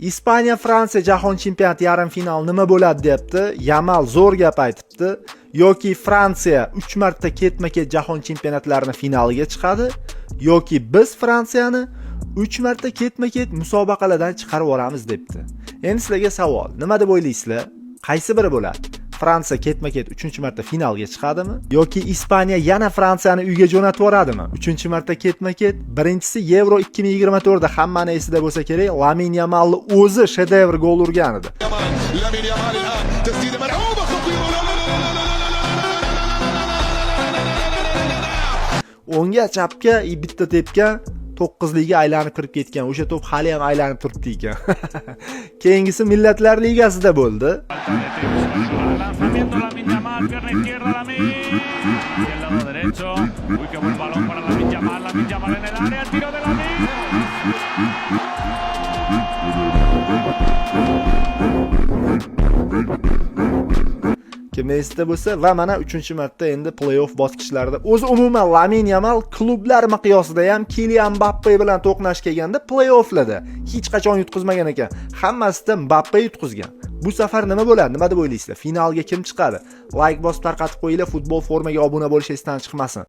Ispaniya Fransiya jahon chempionati yarim final nima bo'ladi deyapti. Yamal zo'r gap aytibdi. Yoki Fransiya 3 marta ketma-ket jahon chempionatlarini finaliga chiqadi, yoki biz Fransiyani 3 marta ketma-ket musobaqalardan chiqarib yuboramiz debdi. Endi sizlarga savol, nima deb o'ylaysizlar? Qaysi biri bo'ladi? Fransiya ketma-ket 3-marta finalga chiqadimi yoki Ispaniya yana Fransiyani uyga jo'natib yuboradimi? 3-marta ketma-ket. Birinchisi Euro 2024 da hammani esida bo'lsa kerak, Lamine Yamalni o'zi shedevr gol urgan edi. O'ngga chapga bitta tepgan, 9liga aylanib kirib ketgan. O'sha to'p hali ham aylanib turibdi ekan. Keyingisi Millatlar Ligasida bo'ldi. Kim esda bo'lsa va mana 3-marta endi play-off bosqichlarida o'zi umuman Lamine Yamal klublar miqyosida ham Kylian Mbappe bilan to'qnash kelganda play-offlarda hech qachon yutqizmagan ekan. Hammasida Mbappe yutqizgan. Bu safar nima bo'ladi? Nima deb o'ylaysizlar? Finalga kim chiqadi? Like bosib tarqatib qo'yinglar, futbol formaga obuna bo'lish esdan chiqmasin.